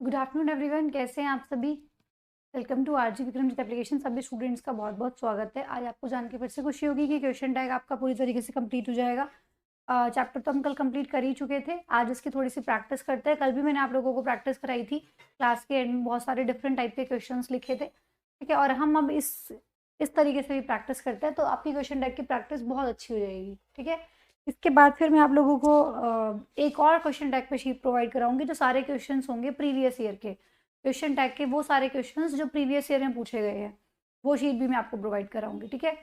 Good afternoon everyone, कैसे हैं आप सभी। Welcome to RG Vikramjit application. सभी स्टूडेंट्स का बहुत बहुत स्वागत है। आज आपको जान के फिर से खुशी होगी कि क्वेश्चन टैग आपका पूरी तरीके से कंप्लीट हो जाएगा। चैप्टर तो हम कल कंप्लीट कर ही चुके थे, आज इसकी थोड़ी सी प्रैक्टिस करते हैं। कल भी मैंने आप लोगों को प्रैक्टिस कराई थी, क्लास के एंड में बहुत सारे डिफरेंट टाइप के क्वेश्चन लिखे थे, ठीक है। और हम अब इस तरीके से भी प्रैक्टिस करते हैं, तो आपकी क्वेश्चन टैग की प्रैक्टिस बहुत अच्छी हो जाएगी, ठीक है। इसके बाद फिर मैं आप लोगों को एक और क्वेश्चन टैग पे शीट प्रोवाइड कराऊंगी, जो सारे क्वेश्चंस होंगे प्रीवियस ईयर के। क्वेश्चन टैग के वो सारे क्वेश्चंस जो प्रीवियस ईयर में पूछे गए हैं, वो शीट भी मैं आपको प्रोवाइड कराऊंगी, ठीक है।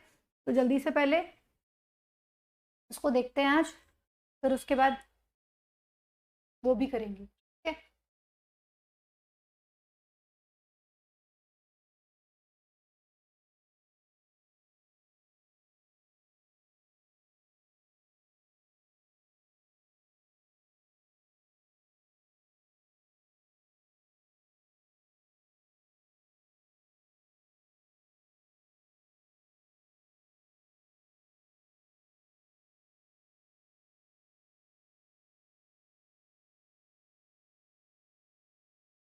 तो जल्दी से पहले इसको देखते हैं आज, फिर उसके बाद वो भी करेंगे, ठीक है।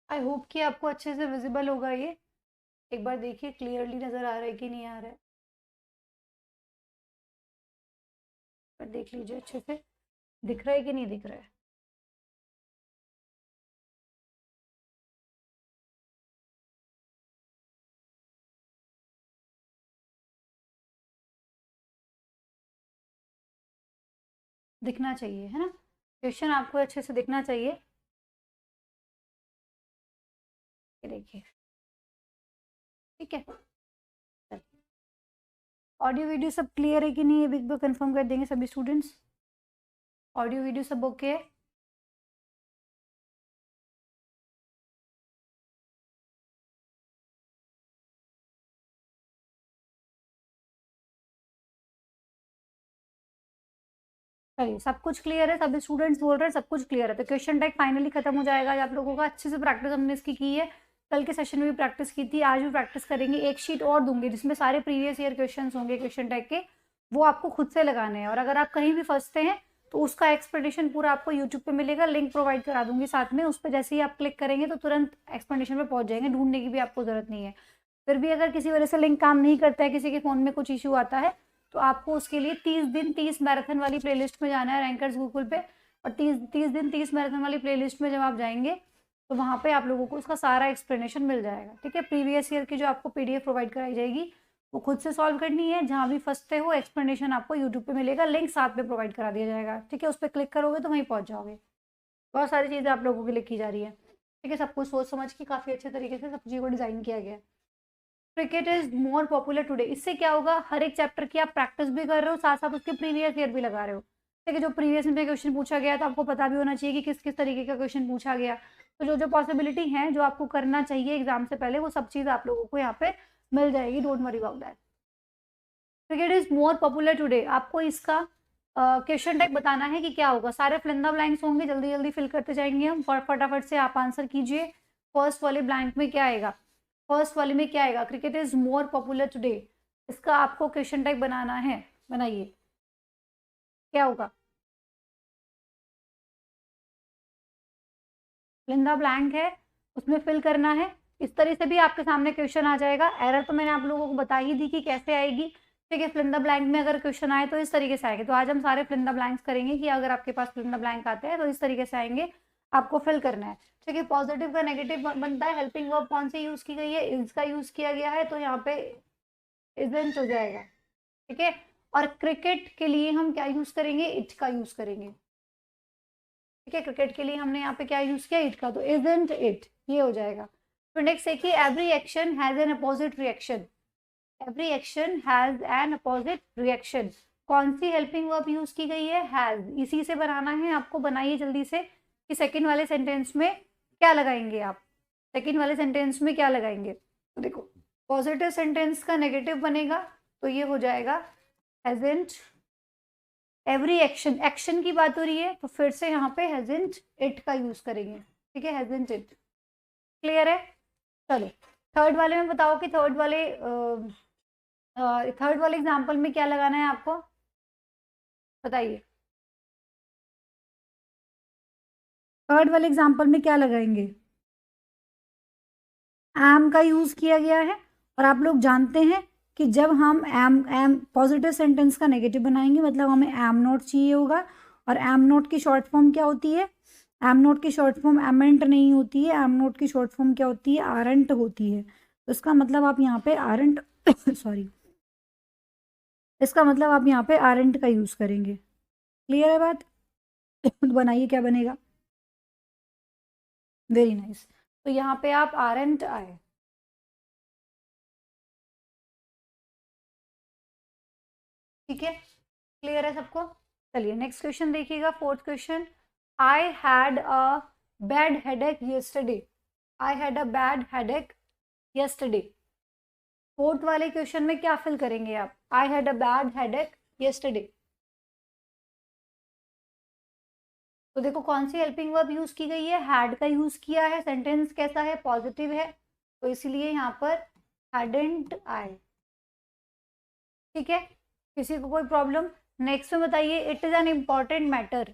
आई होप कि आपको अच्छे से विजिबल होगा ये। एक बार देखिए क्लियरली नजर आ रहा है कि नहीं आ रहा है, पर देख लीजिए अच्छे से दिख रहा है कि नहीं दिख रहा है। दिखना चाहिए, है ना। क्वेश्चन आपको अच्छे से दिखना चाहिए। ये देखिए, ठीक है। ऑडियो वीडियो सब क्लियर है कि नहीं, ये बिग बार कंफर्म कर देंगे सभी स्टूडेंट्स। ऑडियो वीडियो सब ओके है। चलिए, सब कुछ क्लियर है, सभी स्टूडेंट्स बोल रहे हैं सब कुछ क्लियर है, तो क्वेश्चन टैग फाइनली खत्म हो जाएगा आज आप लोगों का। अच्छे से प्रैक्टिस हमने इसकी की है, कल के सेशन में भी प्रैक्टिस की थी, आज भी प्रैक्टिस करेंगे। एक शीट और दूंगी जिसमें सारे प्रीवियस ईयर क्वेश्चन होंगे क्वेश्चन टैग के, वो आपको खुद से लगाने हैं। और अगर आप कहीं भी फंसते हैं तो उसका एक्सप्लेनेशन पूरा आपको यूट्यूब पे मिलेगा, लिंक प्रोवाइड करा दूंगी साथ में। उस पर जैसे ही आप क्लिक करेंगे तो तुरंत एक्सप्लेनेशन पे पहुंच जाएंगे, ढूंढने की भी आपको जरूरत नहीं है। फिर भी अगर किसी वजह से लिंक काम नहीं करता है, किसी के फ़ोन में कुछ इश्यू आता है, तो आपको उसके लिए 30 दिन 30 मैराथन वाली प्लेलिस्ट में जाना है रैंकर्स गूगल पे। और 30 दिन 30 मैराथन वाली प्लेलिस्ट में जब आप जाएंगे तो वहाँ पे आप लोगों को उसका सारा एक्सप्लेनेशन मिल जाएगा, ठीक है। प्रीवियस ईयर की जो आपको पीडीएफ प्रोवाइड कराई जाएगी वो खुद से सॉल्व करनी है। जहाँ भी फंसते हो एक्सप्लेनेशन आपको यूट्यूब पे मिलेगा, लिंक साथ में प्रोवाइड करा दिया जाएगा, ठीक है। उस पर क्लिक करोगे तो वहीं पहुँच जाओगे। बहुत सारी चीज़ें आप लोगों के लिए की जा रही है, ठीक है। सब कुछ सोच समझ के काफ़ी अच्छे तरीके से सब चीज़ों को डिज़ाइन किया गया है। Cricket is more popular today, इससे क्या होगा, हर एक चैप्टर की आप प्रैक्टिस भी कर रहे हो, साथ साथ उसके प्रीवियस ईयर भी लगा रहे हो, ठीक है। जो प्रीवियस में क्वेश्चन पूछा गया तो आपको पता भी होना चाहिए कि किस किस तरीके का क्वेश्चन पूछा गया। तो जो जो पॉसिबिलिटी है जो आपको करना चाहिए एग्जाम से पहले, वो सब चीज़ आप लोगों को यहाँ पे मिल जाएगी। Don't worry about that. Cricket is more popular today, आपको इसका क्वेश्चन टाइप बताना है कि क्या होगा। सारे फिल ब्लैंक्स होंगे, जल्दी जल्दी फिल करते जाएंगे हम। फटाफट से आप आंसर कीजिए। फर्स्ट वाले ब्लैंक में क्या आएगा, फर्स्ट वाले में क्या आएगा, cricket is more popular today. इसका आपको क्वेश्चन टाइप बनाना है, बनाइए। क्या होगा, लिंदा ब्लैंक है, उसमें फिल करना है। इस तरह से भी आपके सामने क्वेश्चन आ जाएगा। एरर तो मैंने आप लोगों को बता ही दी कि कैसे आएगी, ठीक है। फिल ब्लैंक में अगर क्वेश्चन आए तो इस तरीके से आएंगे। तो आज हम सारे फिल ब्लैंक्स करेंगे कि अगर आपके पास फिल ब्लैंक आते हैं तो इस तरीके से आएंगे, आपको फिल करना है, ठीक है। पॉजिटिव का नेगेटिव बनता है। हेल्पिंग वर्ब कौन सी यूज की गई है, इसका यूज किया गया है, तो यहाँ पे इजेंट हो जाएगा, ठीक है। और क्रिकेट के लिए हम क्या यूज करेंगे, इट का यूज करेंगे, ठीक है। क्रिकेट के लिए हमने यहाँ पे क्या यूज किया, इट का, तो इजंट इट, ये हो जाएगा। तो नेक्स्ट देखिए, every action has an opposite reaction. Every action has an opposite reaction, कौन सी हेल्पिंग वर्ब यूज की गई है, हैज। इसी से बनाना है आपको, बनाइए जल्दी से कि सेकंड वाले सेंटेंस में क्या लगाएंगे आप। सेकंड वाले सेंटेंस में क्या लगाएंगे, तो देखो पॉजिटिव सेंटेंस का नेगेटिव बनेगा, तो ये हो जाएगा हैजंट। एवरी एक्शन, एक्शन की बात हो रही है तो फिर से यहाँ पे हैजंट इट का यूज करेंगे, ठीक है। हैजंट इट, क्लियर है। चलो, थर्ड वाले में बताओ कि थर्ड वाले एग्जाम्पल में क्या लगाना है आपको, बताइए। थर्ड वाले एग्जाम्पल में क्या लगाएंगे, एम का यूज़ किया गया है, और आप लोग जानते हैं कि जब हम एम पॉजिटिव सेंटेंस का नेगेटिव बनाएंगे मतलब हमें एम नॉट चाहिए होगा, और एम नॉट की शॉर्ट फॉर्म क्या होती है? एम नॉट की शॉर्ट फॉर्म एमेंट नहीं होती है, एम नॉट की शॉर्ट फॉर्म क्या होती है? आरंट होती है। तो इसका मतलब आप यहाँ पे आरंट सॉरी, इसका मतलब आप यहाँ पे आरंट का यूज़ करेंगे। क्लियर है बात? तो बनाइए क्या बनेगा। Very nice. तो यहाँ पे आप आरंट आए। ठीक है, क्लियर है सबको? चलिए नेक्स्ट क्वेश्चन देखिएगा, fourth question. I had a bad headache yesterday। I had a bad headache yesterday। Fourth वाले क्वेश्चन में क्या फिल करेंगे आप? I had a bad headache yesterday। तो देखो कौन सी हेल्पिंग वर्ब यूज की गई है? हैड का यूज किया है, सेंटेंस कैसा है? पॉजिटिव है, तो इसीलिए यहाँ पर हैडेंट आए। ठीक है, किसी को कोई प्रॉब्लम? नेक्स्ट में बताइए, it is an important matter.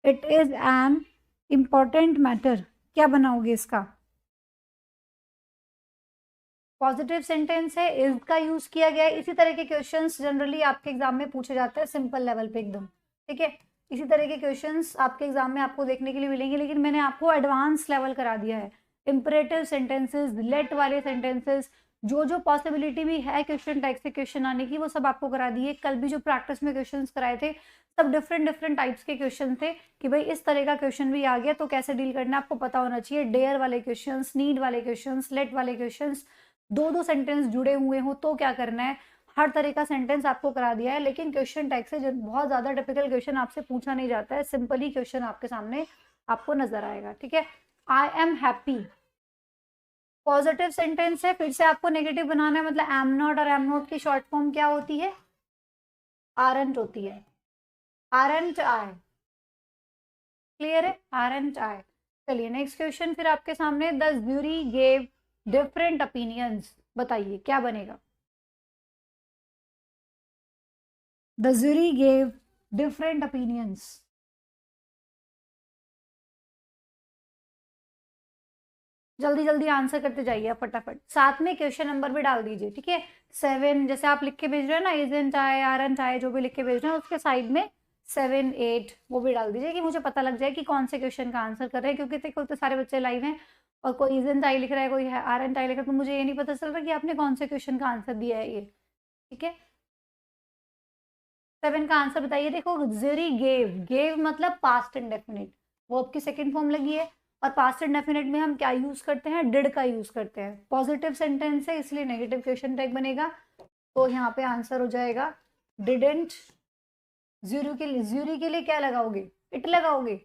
It is an important matter, क्या बनाओगे इसका? पॉजिटिव सेंटेंस है, इज का यूज किया गया है। इसी तरह के क्वेश्चंस जनरली आपके एग्जाम में पूछे जाते हैं सिंपल लेवल पे एकदम। ठीक है, इसी तरह के क्वेश्चंस आपके एग्जाम में आपको देखने के लिए मिलेंगे, लेकिन मैंने आपको एडवांस लेवल करा दिया है। इंपरेटिव सेंटेंसेस, लेट वाले सेंटेंसेस, जो जो पॉसिबिलिटी भी है क्वेश्चन टाइप से क्वेश्चन आने की, वो सब आपको करा दिए। कल भी जो प्रैक्टिस में क्वेश्चंस कराए थे सब डिफरेंट डिफरेंट टाइप्स के क्वेश्चन थे कि भाई इस तरह का क्वेश्चन भी आ गया तो कैसे डील करना है आपको पता होना चाहिए। डेयर वाले क्वेश्चंस, नीड वाले क्वेश्चंस, लेट वाले क्वेश्चंस, दो दो सेंटेंस जुड़े हुए हो तो क्या करना है, हर तरह का सेंटेंस आपको करा दिया है। लेकिन क्वेश्चन टाइप से बहुत ज्यादा टिपिकल क्वेश्चन आपसे पूछा नहीं जाता है, सिंपल ही क्वेश्चन आपके सामने आपको नजर आएगा। ठीक है, I am happy positive sentence है, फिर से आपको नेगेटिव बनाना है, मतलब एम नॉट, और एम नॉट की शॉर्ट फॉर्म क्या होती है? आरंट होती है। आरंट आए। क्लियर है? आरंट आए। चलिए नेक्स्ट क्वेश्चन फिर आपके सामने, the jury gave different opinions. बताइए क्या बनेगा? The jury gave different opinions। जल्दी जल्दी आंसर करते जाइए आप फटाफट, साथ में क्वेश्चन नंबर भी डाल दीजिए। ठीक है, 7 जैसे आप लिख के भेज रहे हैं ना, इजंट आए, आरंट आए, जो भी लिख के भेज रहे हैं उसके साइड में 7 8 वो भी डाल दीजिए कि मुझे पता लग जाए कि कौन से क्वेश्चन का आंसर कर रहे हैं। क्योंकि देखो तो सारे बच्चे लाइव हैं और कोई इजंट आई लिख रहा है, कोई आरंट आई लिख रहा है, तो मुझे ये नहीं पता चल रहा कि आपने कौन से क्वेश्चन का आंसर दिया है ये। ठीक है, 7 का आंसर बताइए। देखो जुरी गेव, गेव मतलब पास्ट इंडेफिनिट, वो आपकी सेकंड फॉर्म लगी है, और पास्ट इंडेफिनिट में हम क्या यूज करते हैं? डिड का यूज करते हैं। पॉजिटिव सेंटेंस है इसलिए नेगेटिव क्वेश्चन टैग बनेगा, तो यहाँ पे आंसर हो जाएगा डिडेंट। ज्यूरी के लिए क्या लगाओगे? इट लगाओगे।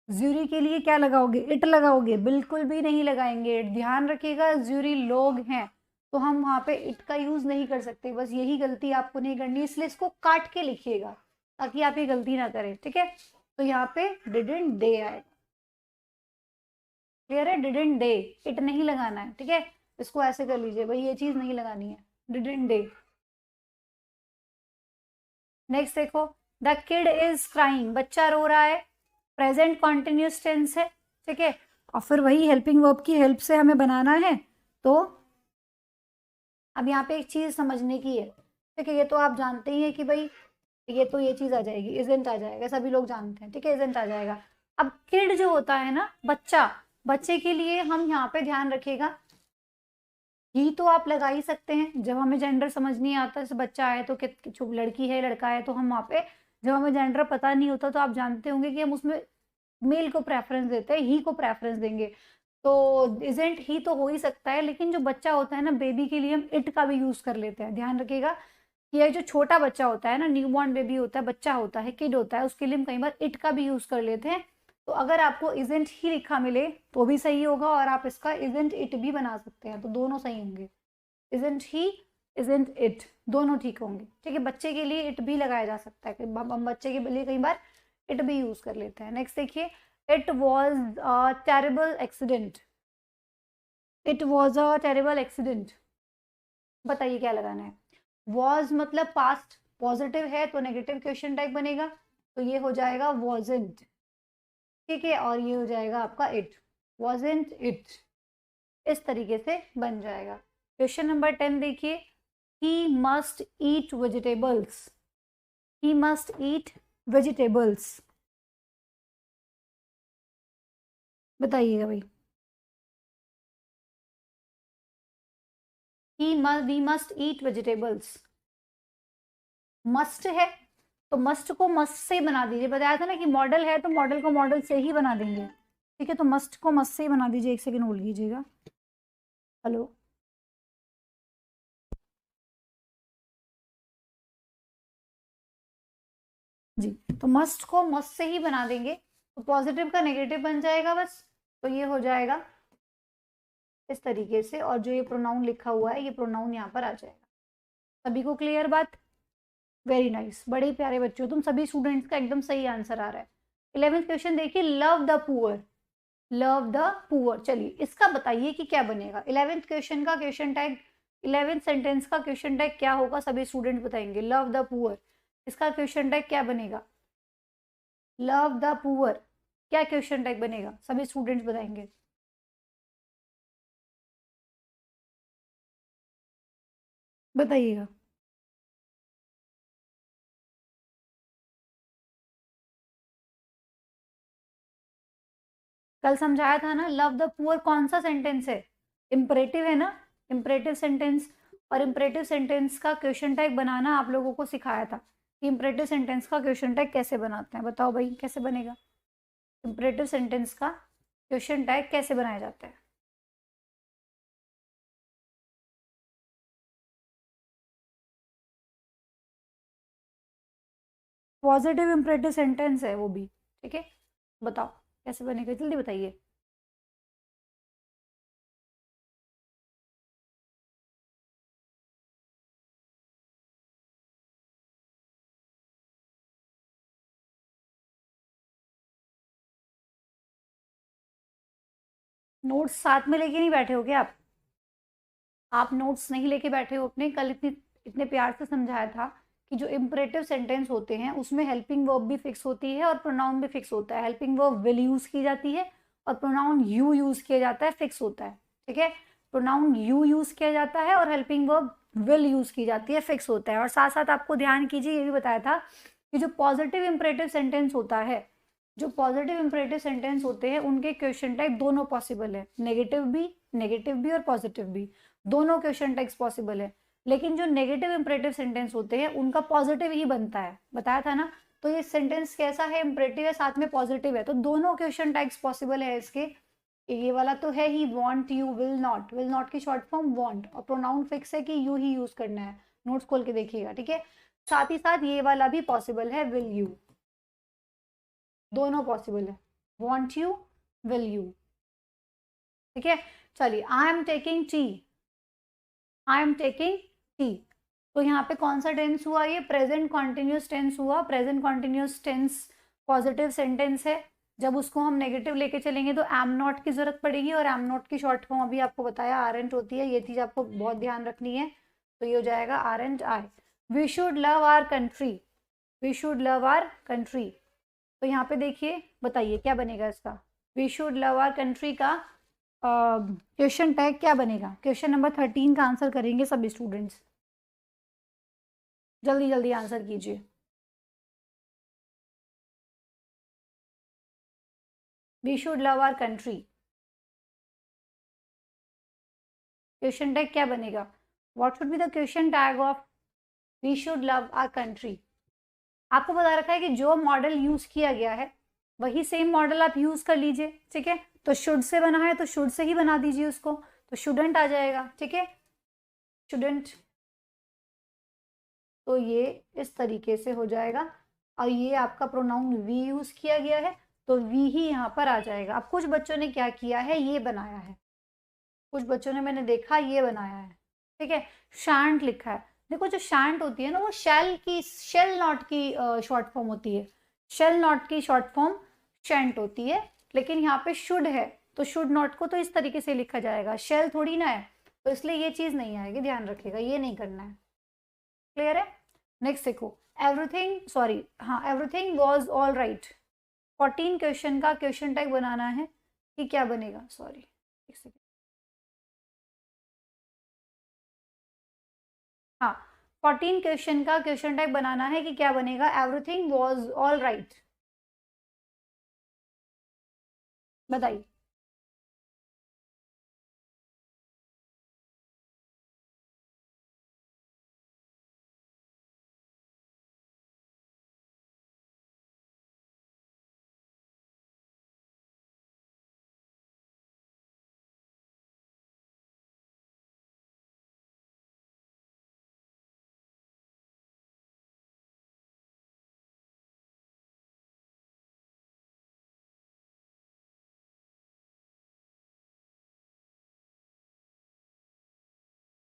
ज्यूरी के लिए क्या लगाओगे? इट लगाओगे। बिल्कुल भी नहीं लगाएंगे इट, ध्यान रखिएगा ज्यूरी लोग हैं तो हम वहां पे इट का यूज नहीं कर सकते। बस यही गलती आपको नहीं करनी, इसलिए इसको काट के लिखिएगा ताकि आप ये गलती ना करें। ठीक है, तो यहाँ पे डिडेंट दे आएगा। क्लियर है? डिडेंट दे, इट नहीं लगाना है। ठीक है, इसको ऐसे कर लीजिए भाई, ये चीज नहीं लगानी है, डिडेंट दे। नेक्स्ट देखो, द किड इज क्राइंग, बच्चा रो रहा है, प्रेजेंट कॉन्टिन्यूस टेंस है। ठीक है, और फिर वही हेल्पिंग वर्ब की हेल्प से हमें बनाना है। तो अब यहाँ पे एक चीज समझने की है। ठीक है, ये तो आप जानते ही है कि भाई ये तो ये चीज आ जाएगी, इजेंट आ जाएगा, सभी लोग जानते हैं। ठीक है, इजेंट आ जाएगा। अब किड जो होता है ना, बच्चा, बच्चे के लिए हम यहाँ पे ध्यान रखिएगा, ही तो आप लगा ही सकते हैं जब हमें जेंडर समझ नहीं आता। जैसे बच्चा है तो लड़की है लड़का है, तो हम वहाँ पे जब हमें जेंडर पता नहीं होता तो आप जानते होंगे कि हम उसमें मेल को प्रेफरेंस देते हैं, ही को प्रेफरेंस देंगे। तो इजेंट ही तो हो ही सकता है, लेकिन जो बच्चा होता है ना, बेबी के लिए हम इट का भी यूज कर लेते हैं। ध्यान रखिएगा कि ये जो छोटा बच्चा होता है ना, न्यूबॉर्न बेबी होता है, बच्चा होता है, किड होता है, उसके लिए हम कई बार इट का भी यूज कर लेते हैं। तो अगर आपको इजेंट ही लिखा मिले तो भी सही होगा, और आप इसका इजेंट इट भी बना सकते हैं, तो दोनों सही होंगे। इजेंट ही, इजेंट इट, दोनों ठीक होंगे। ठीक है, बच्चे के लिए इट भी लगाया जा सकता है, हम बच्चे के लिए कई बार इट भी यूज कर लेते हैं। नेक्स्ट देखिए, it was a terrible accident. It was a terrible accident, बताइए क्या लगाना है? वॉज मतलब पास्ट, पॉजिटिव है तो नेगेटिव क्वेश्चन टाइप बनेगा, तो ये हो जाएगा वॉजेंट। ठीक है, और ये हो जाएगा आपका इट, वॉजेंट इट। इस तरीके से बन जाएगा। क्वेश्चन नंबर 10 देखिए, he must eat vegetables, he must eat vegetables, बताइएगा भाई। We must eat vegetables, must है तो मस्ट को मस्ट से बना दीजिए। बताया था ना कि मॉडल है तो मॉडल को मॉडल से ही बना देंगे, ठीक है। तो मस्ट को मस्ट से ही बना दीजिए। एक सेकंड होल्ड कीजिएगा। हेलो, जी, तो मस्ट को मस्ट से ही बना देंगे तो पॉजिटिव का नेगेटिव बन जाएगा बस। तो ये हो जाएगा इस तरीके से, और जो ये प्रोनाउन लिखा हुआ है ये प्रोनाउन यहाँ पर आ जाएगा। सभी को क्लियर बात? वेरी नाइस, बड़े ही प्यारे बच्चे हो तुम सभी। स्टूडेंट्स का एकदम सही आंसर आ रहा है। 11th क्वेश्चन देखिए, love the poor, love the poor. चलिए इसका बताइए कि क्या बनेगा। 11th क्वेश्चन का क्वेश्चन टैग, 11th सेंटेंस का क्वेश्चन टैग क्या होगा, सभी स्टूडेंट्स बताएंगे। लव द पुअर, इसका क्वेश्चन टैग क्या बनेगा? लव द पुअर, क्या क्वेश्चन टैग बनेगा, सभी स्टूडेंट्स बताएंगे। बताइएगा। कल समझाया था ना, लव द पुअर कौन सा सेंटेंस है? इंपरेटिव है ना, इंपरेटिव सेंटेंस। और इंपरेटिव सेंटेंस का क्वेश्चन टैग बनाना आप लोगों को सिखाया था कि इंपरेटिव सेंटेंस का क्वेश्चन टैग कैसे बनाते हैं। बताओ भाई कैसे बनेगा इंपरेटिव सेंटेंस का क्वेश्चन टैग, कैसे बनाया जाता है? पॉजिटिव इंपरेटिव सेंटेंस है वो भी, ठीक है। बताओ कैसे बनेगा, जल्दी बताइए। नोट्स साथ में लेके नहीं बैठे हो क्या आप नोट्स नहीं लेके बैठे हो अपने? कल इतने इतने प्यार से समझाया था कि जो इम्परेटिव सेंटेंस होते हैं उसमें हेल्पिंग वर्ब भी फिक्स होती है और प्रोनाउन भी फिक्स होता है। हेल्पिंग वर्ब विल यूज की जाती है और प्रोनाउन यू यूज किया जाता है, फिक्स होता है, ठीक है। प्रोनाउन यू यूज किया जाता है और हेल्पिंग वर्ब विल यूज की जाती है, फिक्स होता है। और साथ साथ आपको ध्यान कीजिए, ये भी बताया था कि जो पॉजिटिव इम्परेटिव सेंटेंस होता है, जो पॉजिटिव इम्परेटिव सेंटेंस होते हैं उनके क्वेश्चन टाइप दोनों पॉसिबल है, नेगेटिव भी और पॉजिटिव भी, दोनों क्वेश्चन टाइप्स पॉसिबल है। लेकिन जो नेगेटिव इंपरेटिव सेंटेंस होते हैं उनका पॉजिटिव ही बनता है, बताया था ना। तो ये सेंटेंस कैसा है, इंपरेटिव है साथ में पॉजिटिव है, तो दोनों क्वेश्चन टाइप्स पॉसिबल है इसके। ये वाला तो है ही, वांट यू, विल नॉट की शॉर्ट फॉर्म वांट, और प्रोनाउन फिक्स है कि यू ही यूज करना है। नोट्स खोल के देखिएगा, ठीक है। साथ ही साथ ये वाला भी पॉसिबल है, विल यू, दोनों पॉसिबल है, वांट यू, विल यू, ठीक है। चलिए, I am taking tea, I am taking tea, तो यहाँ पे कौन सा टेंस हुआ, ये प्रेजेंट कॉन्टिन्यूस टेंस हुआ। Present continuous tense positive sentence है। जब उसको हम नेगेटिव लेके चलेंगे तो एम नॉट की जरूरत पड़ेगी, और एम नॉट की शॉर्ट फॉर्म अभी आपको बताया आरएंट होती है। ये चीज आपको बहुत ध्यान रखनी है। तो ये हो जाएगा aren't I. We should love our country, we should love our country, तो यहाँ पे देखिए बताइए क्या बनेगा इसका। We should love our country का क्वेश्चन टैग क्या बनेगा? क्वेश्चन नंबर 13 का आंसर करेंगे सभी स्टूडेंट्स, जल्दी जल्दी आंसर कीजिए। We should love our country, question tag क्या बनेगा? What should be the question tag of we should love our country? आपको बता रखा है कि जो मॉडल यूज किया गया है वही सेम मॉडल आप यूज कर लीजिए, ठीक है। तो शुड से बना है तो शुड से ही बना दीजिए उसको, तो शुडेंट आ जाएगा, ठीक है, शुडेंट। तो ये इस तरीके से हो जाएगा। और ये आपका प्रोनाउन वी यूज किया गया है तो वी ही यहाँ पर आ जाएगा। अब कुछ बच्चों ने क्या किया है, ये बनाया है, कुछ बच्चों ने मैंने देखा ये बनाया है, ठीक है, शांट लिखा है। देखो जो शांट होती है ना वो शेल नॉट की शॉर्ट फॉर्म होती है, शेल नॉट की शॉर्ट फॉर्म शैंट होती है। लेकिन यहाँ पे शुड है तो शुड नॉट को तो इस तरीके से लिखा जाएगा, शेल थोड़ी ना है, तो इसलिए ये चीज नहीं आएगी, ध्यान रखिएगा, ये नहीं करना है। क्लियर है? नेक्स्ट देखो, एवरीथिंग, सॉरी हाँ, everything was all right. 14 question का क्वेश्चन टैग बनाना है कि क्या बनेगा, सॉरी एक सेकेंड, हाँ, 14 क्वेश्चन का क्वेश्चन टाइप बनाना है कि क्या बनेगा, एवरीथिंग वाज ऑल राइट। बताइए।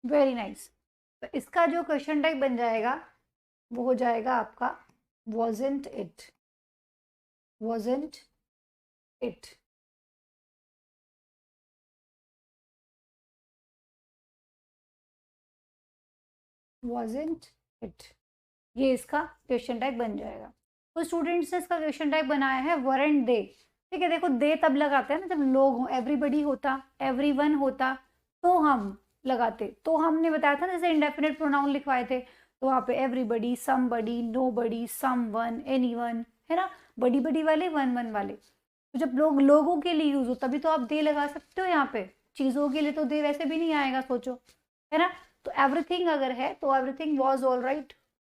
Very nice. तो इसका जो क्वेश्चन टाइप बन जाएगा वो हो जाएगा आपका wasn't it, wasn't it। wasn't it, ये इसका क्वेश्चन टाइप बन जाएगा। तो स्टूडेंट्स ने इसका क्वेश्चन टाइप बनाया है weren't they। ठीक है, देखो दे तब लगाते हैं ना जब लोग हों, एवरीबडी होता, एवरीवन होता तो हम लगाते। तो हमने बताया था ना जैसे इंडेफिनिट प्रोनाउन लिखवाए थे, तो वहाँ पे everybody, somebody, nobody, someone, anyone, है ना, बड़ी बड़ी वाले, वन वन वाले। तो जब लोग लोगों के लिए यूज हो तभी तो आप दे लगा सकते हो यहाँ पे, चीजों के लिए तो दे वैसे भी नहीं आएगा, सोचो, है ना। तो एवरीथिंग अगर है तो everything was all right,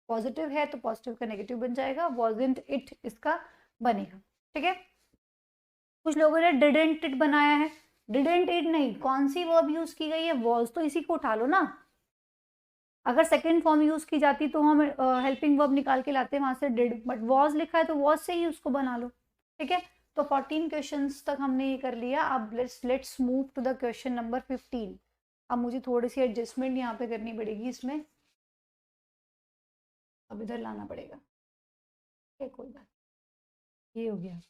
positive है तो पॉजिटिव का नेगेटिव बन जाएगा, वॉजंट इट इसका बनेगा। ठीक है, कुछ लोगों ने डिडेंट इट बनाया है, डिडेंट इट नहीं, कौन सी वर्ब यूज की गई है, वॉज, तो इसी को उठा लो ना। अगर सेकेंड फॉर्म यूज की जाती तो हम हेल्पिंग वर्ब निकाल के लाते वहां से डिड, बट वॉज लिखा है तो वॉज से ही उसको बना लो। ठीक है, तो 14 क्वेश्चंस तक हमने ये कर लिया। अब let's move to the question number 15। अब मुझे थोड़ी सी एडजस्टमेंट यहाँ पे करनी पड़ेगी इसमें, अब इधर लाना पड़ेगा। ठीक, कोई बात, ये हो गया,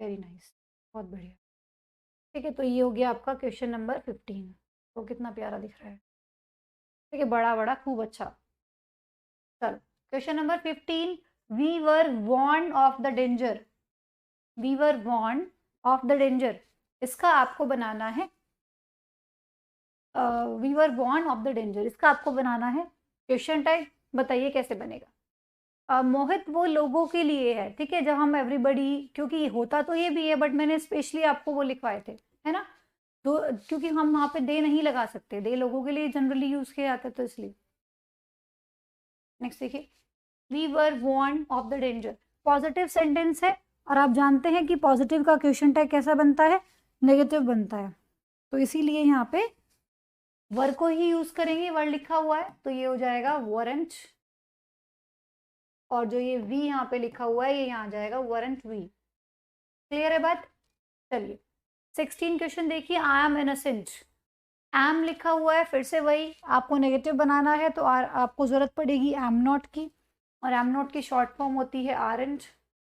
वेरी नाइस, बहुत बढ़िया। ठीक है, तो ये हो गया आपका क्वेश्चन नंबर 15। तो कितना प्यारा दिख रहा है, ठीक है, बड़ा बड़ा खूब अच्छा। चलो, question number 15, we were warned of the danger, we were warned of the danger, इसका आपको बनाना है, we were warned of the danger, इसका आपको बनाना है क्वेश्चन टाइप। बताइए कैसे बनेगा। मोहित वो लोगों के लिए है, ठीक है, जब हम एवरीबडी, क्योंकि होता तो ये भी है बट मैंने स्पेशली आपको वो लिखवाए थे, है ना, तो क्योंकि हम वहां पे दे नहीं लगा सकते, दे लोगों के लिए जनरली यूज किया जाता है तो इसलिए। नेक्स्ट देखिए, we were warned of the danger, positive sentence है और आप जानते हैं कि पॉजिटिव का क्वेश्चन टैग कैसा बनता है, नेगेटिव बनता है, तो इसीलिए यहाँ पे वर को ही यूज करेंगे, वर लिखा हुआ है तो ये हो जाएगा वॉरेंट, और जो ये वी यहाँ पे लिखा हुआ है ये यहाँ जाएगा वॉरेंट वी। क्लियर है बात। चलिए 16 क्वेश्चन देखिए, आई एम इनोसेंट, एम लिखा हुआ है, फिर से वही आपको नेगेटिव बनाना है तो आपको जरूरत पड़ेगी एम नॉट की, और एम नॉट की शॉर्ट फॉर्म होती है आरंट।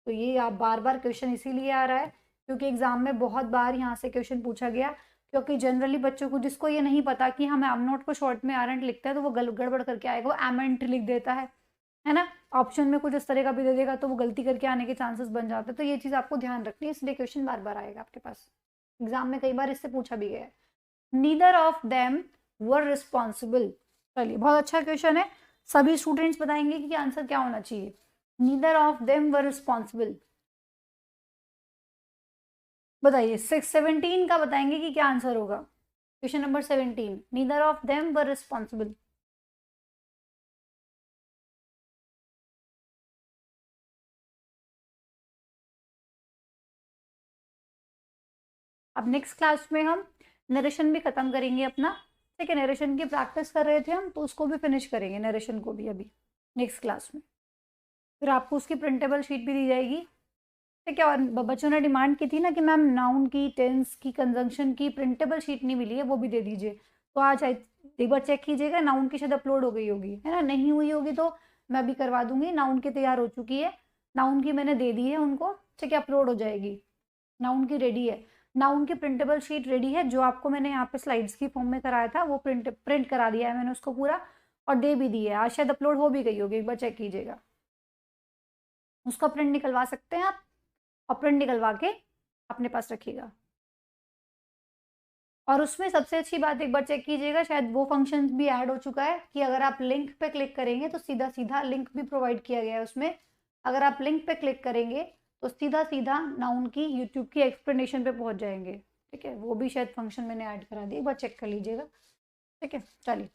तो ये आप बार बार क्वेश्चन इसीलिए आ रहा है क्योंकि एग्जाम में बहुत बार यहाँ से क्वेश्चन पूछा गया, क्योंकि जनरली बच्चों को, जिसको ये नहीं पता कि हम एम नॉट को शॉर्ट में आरंट लिखते हैं तो वो गड़बड़ करके आएगा, वो एमेंट लिख देता है ना, ऑप्शन में कुछ इस तरह का भी दे देगा तो वो गलती करके आने के चांसेस बन जाते हैं। तो ये चीज़ आपको ध्यान रखनी है, इसलिए क्वेश्चन बार बार आएगा आपके पास, एग्जाम में कई बार इससे पूछा भी गया है। Neither of them were responsible, चलिए बहुत अच्छा क्वेश्चन है, सभी स्टूडेंट्स बताएंगे कि आंसर क्या होना चाहिए। Neither of them were responsible, बताइए 17 का बताएंगे कि क्या आंसर होगा। Question number 17, neither of them were responsible. अब नेक्स्ट क्लास में हम नरेशन भी खत्म करेंगे अपना, ठीक है, नरेशन की प्रैक्टिस कर रहे थे हम तो उसको भी फिनिश करेंगे, नरेशन को भी अभी नेक्स्ट क्लास में, फिर आपको उसकी प्रिंटेबल शीट भी दी जाएगी। ठीक है, और बच्चों ने डिमांड की थी ना कि मैम नाउन की, टेंस की, कंजंक्शन की प्रिंटेबल शीट नहीं मिली है, वो भी दे दीजिए। तो आज एक बार चेक कीजिएगा, नाउन की शायद अपलोड हो गई होगी, है ना, नहीं हुई होगी तो मैं भी करवा दूंगी। नाउन की तैयार हो चुकी है, नाउन की मैंने दे दी है उनको, ठीक है, अपलोड हो जाएगी, नाउन की रेडी है, नाउन की प्रिंटेबल शीट रेडी है, जो आपको मैंने यहाँ पे स्लाइड्स की फॉर्म में कराया था वो प्रिंट करा दिया है मैंने उसको पूरा, और दे भी दी है, आज शायद अपलोड हो भी गई होगी, एक बार चेक कीजिएगा, उसका प्रिंट निकलवा सकते हैं आप, और प्रिंट निकलवा के अपने पास रखिएगा। और उसमें सबसे अच्छी बात एक बार चेक कीजिएगा, शायद वो फंक्शन भी ऐड हो चुका है कि अगर आप लिंक पे क्लिक करेंगे तो सीधा सीधा लिंक भी प्रोवाइड किया गया है उसमें। अगर आप लिंक पे क्लिक करेंगे तो सीधा सीधा नाउन की यूट्यूब की एक्सप्लेनेशन पे पहुंच जाएंगे। ठीक है, वो भी शायद फंक्शन मैंने ऐड करा दिया, एक बार चेक कर लीजिएगा। ठीक है, चलिए।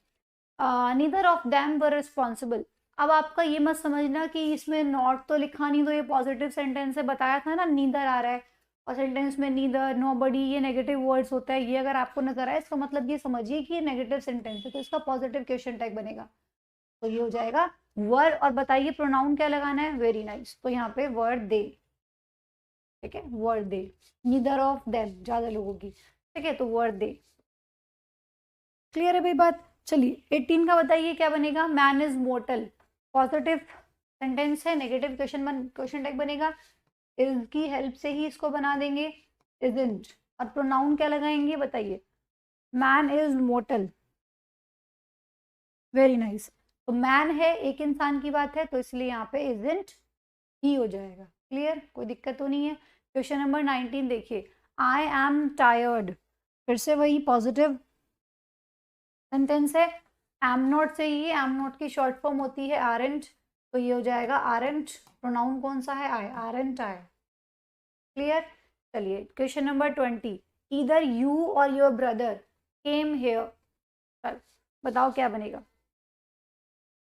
Neither of them were responsible. अब आपका ये मत समझना कि इसमें नॉट तो लिखा नहीं तो ये पॉजिटिव सेंटेंस है, बताया था ना नीदर आ रहा है और सेंटेंस में नीदर नोबडी ये नेगेटिव वर्ड्स होता है, ये अगर आपको नजर आए इसका मतलब ये समझिए कि ये नेगेटिव सेंटेंस है, तो इसका पॉजिटिव क्वेश्चन टैग बनेगा, तो ये हो जाएगा वर। और बताइए प्रोनाउन क्या लगाना है, वेरी नाइस, तो यहाँ पे वर दे। ठीक है, वर दे, नीदर ऑफ देम ज्यादा लोगों की। ठीक है, तो वर दे। क्लियर है भाई बात। चलिए 18 का बताइए क्या बनेगा, man is mortar. Positive sentence है, नेगेटिव क्वेश्चन टैग बनेगा, इज की हेल्प से ही इसको बना देंगे, इजंट। और प्रोनाउन क्या लगाएंगे बताइए, man is mortar, very nice. तो मैन है, एक इंसान की बात है, तो इसलिए यहाँ पे इजंट ही हो जाएगा। क्लियर, कोई दिक्कत तो नहीं है। क्वेश्चन नंबर 19 देखिए, आई एम टायर्ड, फिर से वही पॉजिटिव सेंटेंस है, एम नॉट से ही, एम नॉट की शॉर्ट फॉर्म होती है आरेंट, तो ये हो जाएगा आरेंट। प्रोनाउन कौन सा है, आई, आरेंट आई। क्लियर। चलिए क्वेश्चन नंबर 20, ईदर यू और योर ब्रदर केम हेयर। चल बताओ क्या बनेगा,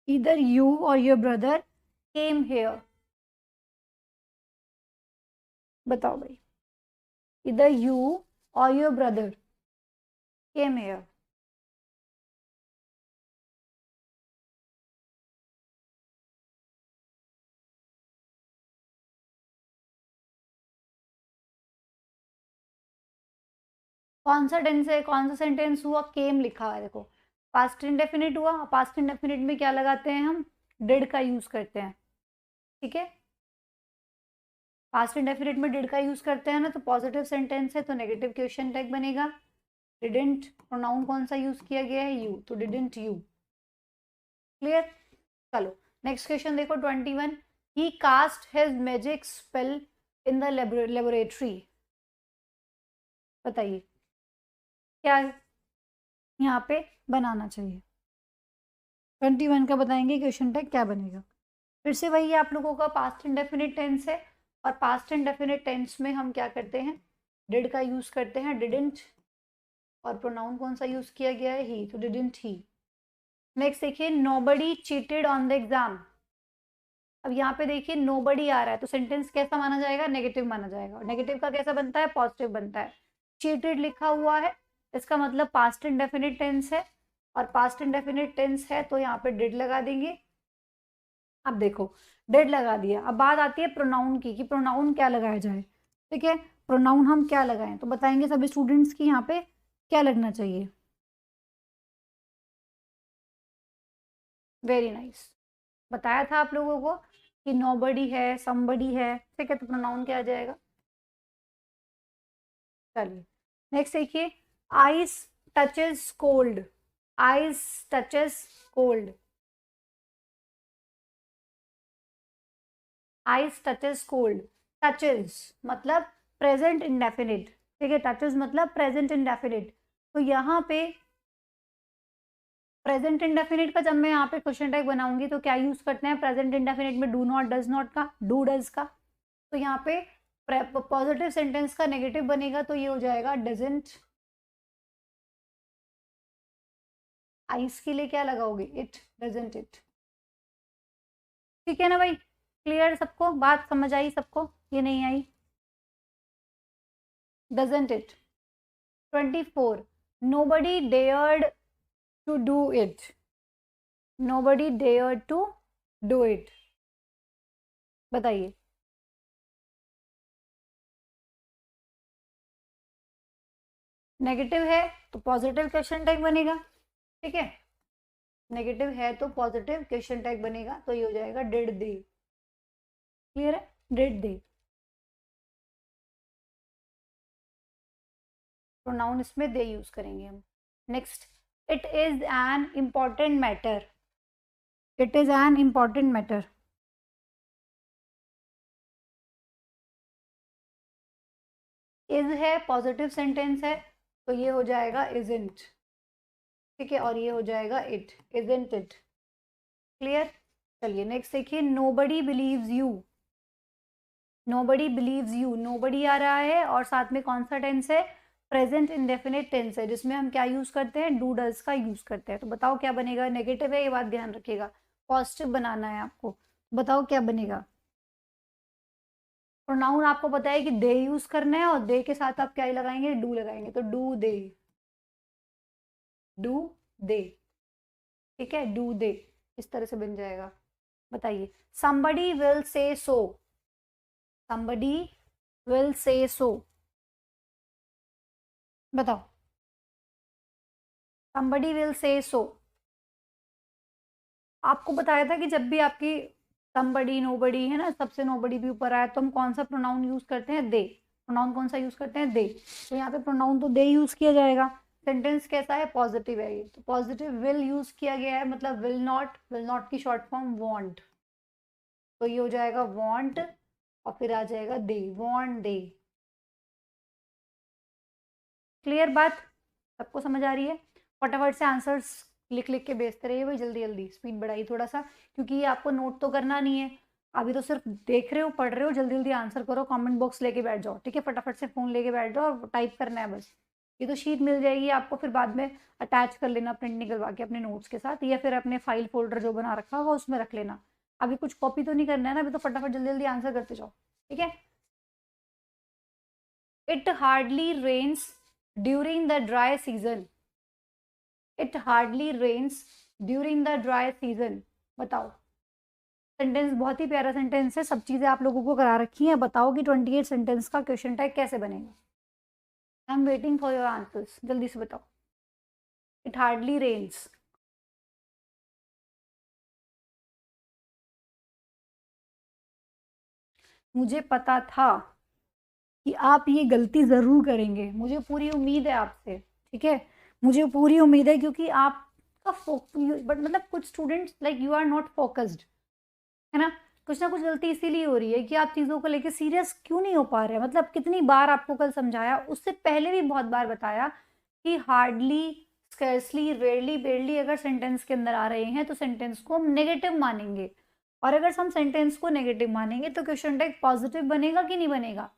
ईदर यू और योर ब्रदर केम हेयर, बताओ भाई, ईदर यू और योर ब्रदर केम हेयर। कौन सा टेंस है, कौन सा सेंटेंस हुआ, केम लिखा हुआ है देखो, पास्ट इंडेफिनिट हुआ। पास्ट इंडेफिनिट में क्या लगाते हैं हम, डिड का यूज करते हैं। ठीक है, पास्ट इंडेफिनिट में डिड का यूज करते हैं ना, तो पॉजिटिव सेंटेंस है तो नेगेटिव क्वेश्चन टैग बनेगा। डिडंट, प्रोनाउन कौन सा यूज किया गया है, यू, तो डिडंट यू। क्लियर। चलो नेक्स्ट क्वेश्चन देखो 21, he cast his magic spell in the laboratory. बताइए क्या यहाँ पे बनाना चाहिए, 21 का बताएंगे क्वेश्चन टैग क्या बनेगा। फिर से वही आप लोगों का पास्ट इंडेफिनिट टेंस है, और पास्ट इंडेफिनिट टेंस में हम क्या करते हैं, डिड का यूज करते हैं, डिडंट। और प्रोनाउन कौन सा यूज किया गया है, ही, तो डिडंट ही। नेक्स्ट देखिए, nobody cheated on the exam. अब यहाँ पे देखिए नोबडी आ रहा है, तो सेंटेंस कैसा माना जाएगा, नेगेटिव माना जाएगा। नेगेटिव का कैसा बनता है, पॉजिटिव बनता है। चीटेड लिखा हुआ है, इसका मतलब पास्ट इंडेफिनिट टेंस है, और पास्ट इंडेफिनिट टेंस है तो यहाँ पे डिड लगा देंगे। अब देखो डेड लगा दिया, अब बात आती है प्रोनाउन की कि प्रोनाउन क्या लगाया जाए। ठीक है, प्रोनाउन हम क्या लगाएं, तो बताएंगे सभी स्टूडेंट्स की यहाँ पे क्या लगना चाहिए। वेरी नाइस, बताया था आप लोगों को कि नोबडी है, समबडी है। ठीक है, तो प्रोनाउन क्या आ जाएगा। चलिए नेक्स्ट देखिए, ice touches cold, ice touches cold, ice touches cold. Touches मतलब प्रेजेंट इंडेफिनिट। ठीक है, टचेस मतलब प्रेजेंट इंडेफिनिट, तो यहाँ पे प्रेजेंट इंडेफिनिट का जब मैं यहाँ पे क्वेश्चन टैग बनाऊंगी तो क्या यूज करते हैं, प्रेजेंट इंडेफिनिट में डू नॉट, डज नॉट का, डू डज का। तो यहाँ पे पॉजिटिव सेंटेंस का नेगेटिव बनेगा, तो ये हो जाएगा डजंट। आइस के लिए क्या लगाओगे, इट, डजंट इट। ठीक है ना भाई, क्लियर सबको, बात समझ आई सबको, ये नहीं आई, doesn't it. 24, nobody dared to do it, nobody dared to do it। बताइए, नेगेटिव है तो पॉजिटिव क्वेश्चन टैग बनेगा। ठीक है, नेगेटिव है तो पॉजिटिव क्वेश्चन टैग बनेगा, तो ये हो जाएगा डिड दे। क्लियर है, डिड दे। प्रोनाउन इसमें दे यूज करेंगे हम। Next, it is an important matter, it is an important matter. Is है, पॉजिटिव सेंटेंस है, तो ये हो जाएगा isn't, ठीक है, और ये हो जाएगा it, isn't it, क्लियर। चलिए नेक्स्ट देखिए, nobody believes you, nobody believes you, nobody आ रहा है और साथ में कौन सा टेंस है, प्रेजेंट इंडेफिनिट टेंस है, जिसमें हम क्या यूज करते हैं, डू डज का यूज करते हैं। तो बताओ क्या बनेगा, नेगेटिव है ये बात ध्यान रखिएगा, पॉजिटिव बनाना है आपको, बताओ क्या बनेगा। प्रोनाउन आपको पता है कि दे यूज करना है, और दे के साथ आप क्या ही लगाएंगे, डू लगाएंगे, तो डू दे, डू दे, ठीक है, डू दे, इस तरह से बन जाएगा। बताइए, somebody will say so, somebody will say so, बताओ, somebody will say so। आपको बताया था कि जब भी आपकी somebody nobody है ना, सबसे nobody भी ऊपर आया तो हम कौन सा प्रोनाउन यूज करते हैं, दे, प्रोनाउन कौन सा यूज करते हैं, दे, तो यहाँ पे प्रोनाउन तो दे यूज किया जाएगा। सेंटेंस कैसा है, पॉजिटिव है ये, तो पॉजिटिव विल यूज किया गया है, मतलब विल नॉट की शॉर्ट फॉर्म वांट, तो ये हो जाएगा वांट, और फिर आ जाएगा दे, वांट दे, क्लियर बात, सबको समझ आ रही है। फटाफट से आंसर्स लिख लिख के भेजते रहिए भाई, जल्दी जल्दी स्पीड बढ़ाइए थोड़ा सा, क्योंकि ये आपको नोट तो करना नहीं है, अभी तो सिर्फ देख रहे हो, पढ़ रहे हो, जल्दी जल्दी आंसर करो, कमेंट बॉक्स लेके बैठ जाओ, ठीक है, फटाफट से फोन लेके बैठ जाओ और टाइप करना है बस। ये तो शीट मिल जाएगी आपको, फिर बाद में अटैच कर लेना प्रिंट निकलवा के अपने नोट्स के साथ, या फिर अपने फाइल फोल्डर जो बना रखा होगा उसमें रख लेना। अभी कुछ कॉपी तो नहीं करना है ना, अभी तो फटाफट जल्दी जल्दी आंसर करते जाओ, ठीक है। It hardly rains during the dry season, it hardly rains during the dry season, बताओ। सेंटेंस बहुत ही प्यारा सेंटेंस है, सब चीजें आप लोगों को करा रखी हैं, बताओ कि 28 सेंटेंस का क्वेश्चन टाइप कैसे बनेगा। I am waiting for your answers, जल्दी से बताओ। इट हार्डली रेन्स, मुझे पता था कि आप ये गलती जरूर करेंगे, मुझे पूरी उम्मीद है आपसे, ठीक है, मुझे पूरी उम्मीद है, क्योंकि आपका बट मतलब कुछ students like you are not focused, है ना, कुछ ना कुछ गलती इसीलिए हो रही है कि आप चीज़ों को लेके सीरियस क्यों नहीं हो पा रहे हैं। मतलब कितनी बार आपको कल समझाया, उससे पहले भी बहुत बार बताया कि हार्डली, स्कैर्सली, रेयरली, बेरली अगर सेंटेंस के अंदर आ रहे हैं तो सेंटेंस को हम नेगेटिव मानेंगे, और अगर हम सेंटेंस को नेगेटिव मानेंगे तो क्वेश्चन टैग पॉजिटिव बनेगा कि नहीं बनेगा।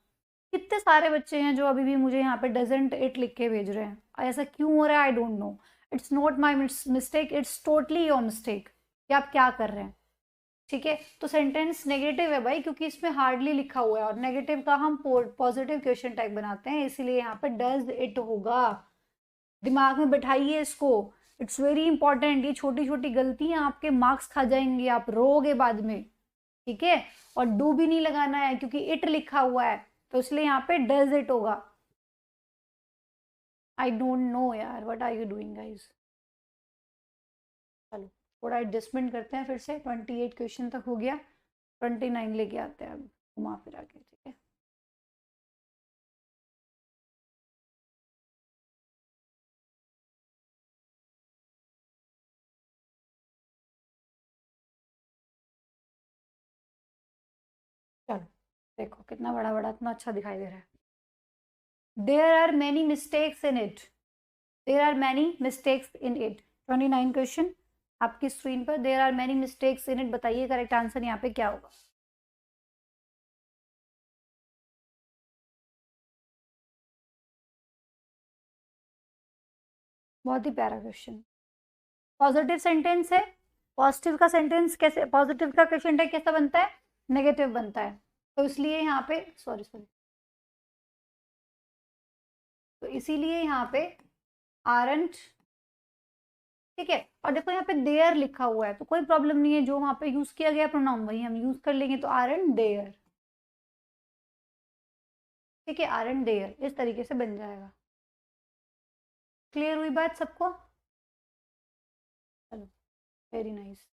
कितने सारे बच्चे हैं जो अभी भी मुझे यहाँ पे डजंट इट लिख के भेज रहे हैं, ऐसा क्यों हो रहा है, आई don't no, it's not my mistake, it's totally your mistake कि आप क्या कर रहे हैं, ठीक है। तो सेंटेंस नेगेटिव है भाई, क्योंकि इसमें हार्डली लिखा हुआ है, और नेगेटिव का हम पॉजिटिव क्वेश्चन टैग बनाते हैं, इसीलिए यहाँ पे डज इट होगा, दिमाग में बैठाइए इसको, इट्स वेरी इंपॉर्टेंट। ये छोटी छोटी गलतियां आपके मार्क्स खा जाएंगी, आप रोगे बाद में, ठीक है। और डू भी नहीं लगाना है क्योंकि इट लिखा हुआ है, तो इसलिए यहाँ पे डज इट होगा। आई डोंट नो यार, what are you doing guys. चलो थोड़ा एडजस्टमेंट करते हैं, फिर से 28 क्वेश्चन तक हो गया, 29 लेके आते हैं अब घुमा फिरा के, ठीक है। चलो देखो कितना बड़ा बड़ा, इतना अच्छा दिखाई दे रहा है। There are many mistakes in it, there are many mistakes in it, 29 question आपकी स्क्रीन पर, there are many mistakes in it, बताइए करेक्ट आंसर यहाँ पे क्या होगा। बहुत ही प्यारा क्वेश्चन, पॉजिटिव सेंटेंस है, पॉजिटिव का सेंटेंस कैसे, पॉजिटिव का क्वेश्चन टैग कैसा बनता है, नेगेटिव बनता है, तो इसलिए यहाँ पे सॉरी सॉरी, तो इसीलिए यहाँ पे आरंट, ठीक है। और देखो यहाँ पे देयर लिखा हुआ है, तो कोई प्रॉब्लम नहीं है, जो वहां पे यूज किया गया प्रोनाउन वही हम यूज कर लेंगे, तो आरंट देयर, ठीक है, आरंट देयर, इस तरीके से बन जाएगा। क्लियर हुई बात सबको, चलो वेरी नाइस।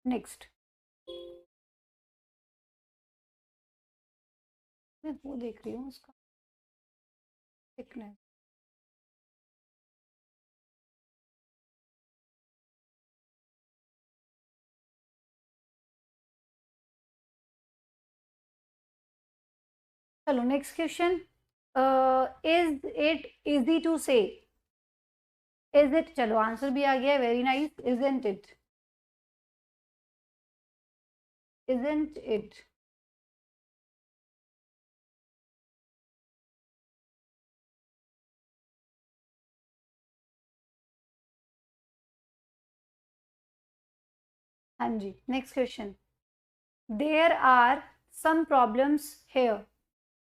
नेक्स्ट मैं वो देख रही हूँ उसका थिकनेस, चलो next question, is it easy to say, is it, चलो आंसर भी आ गया, very nice, isn't it, isn't it. हाँ जी, next question, there are some problems here,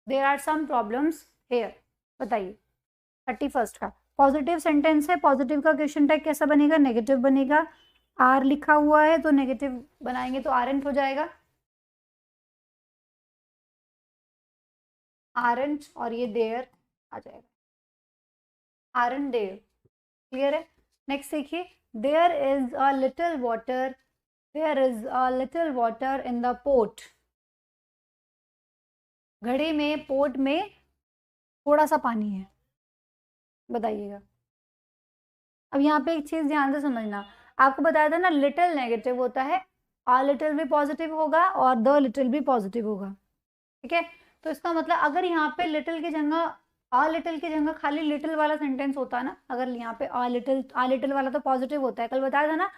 there are some problems here, बताइए। 31 का पॉजिटिव सेंटेंस है, पॉजिटिव का क्वेश्चन टैग कैसा बनेगा, नेगेटिव बनेगा। आर लिखा हुआ है तो नेगेटिव बनाएंगे तो आरंट हो जाएगा, आरंट, और ये देयर आ जाएगा, आरंट देयर। क्लियर है। नेक्स्ट देखिए, there is a little water, there is a little water in the pot, घड़े में, पोट में थोड़ा सा पानी है, बताइएगा। अब यहाँ पे एक चीज ध्यान से समझना, आपको बताया था ना लिटिल नेगेटिव होता है, आ लिटिल भी पॉजिटिव होगा और द लिटिल भी पॉजिटिव होगा, ठीक है। तो इसका मतलब अगर यहाँ पे लिटिल की जगह, आ लिटिल की जगह खाली लिटिल वाला सेंटेंस होता ना, अगर यहाँ पे आ लिटिल वाला तो पॉजिटिव होता है, कल बताया था ना,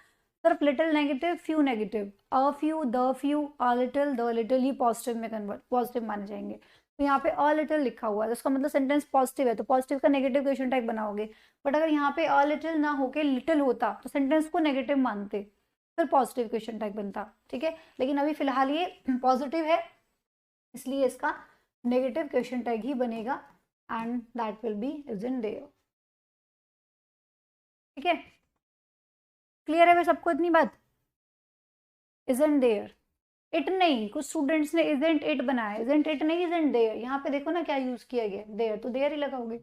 सिर्फ little negative, few negative, a few, the few, uh little, the little, he positive में कन्वर्ट, पॉजिटिव माने जाएंगे। तो यहाँ पे अ लिटिल लिखा हुआ है तो इसका मतलब सेंटेंस पॉजिटिव है, तो पॉजिटिव का नेगेटिव क्वेश्चन टाइप बनाओगे। बट अगर यहाँ पे अ लिटिल ना होके लिटिल होता तो सेंटेंस को नेगेटिव मानते, फिर पॉजिटिव क्वेश्चन टाइप बनता, ठीक है। लेकिन अभी फिलहाल ये पॉजिटिव है, इसलिए इसका नेगेटिव क्वेश्चन टैग ही बनेगा, and that will be is in their, ठीक है। क्लियर है भाई सबको इतनी बात, इज इन देयर, इट नहीं, कुछ स्टूडेंट्स ने इजेंट इट बनाया, इजेंट इट नहीं, इजेंट देयर, यहाँ पे देखो ना क्या यूज किया गया, देयर तो देयर ही लगाओगे।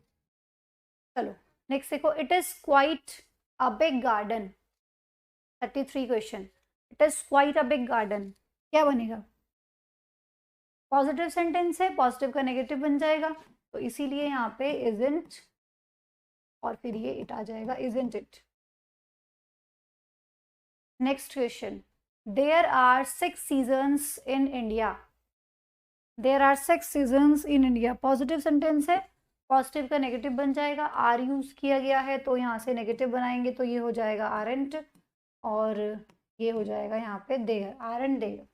चलो नेक्स्ट देखो, it is quite a big garden, 33 question, it is quite a big garden, क्या बनेगा, पॉजिटिव सेंटेंस है, पॉजिटिव का नेगेटिव बन जाएगा, तो इसीलिए यहाँ पे इजेंट और फिर ये इट आ जाएगा, isn't it. Next question, there are 6 seasons in India, there are 6 seasons in India, positive sentence है, पॉजिटिव का नेगेटिव बन जाएगा, आर यूज किया गया है तो यहाँ से नेगेटिव बनाएंगे तो ये हो जाएगा आरंट, और ये हो जाएगा यहाँ पे there, aren't there.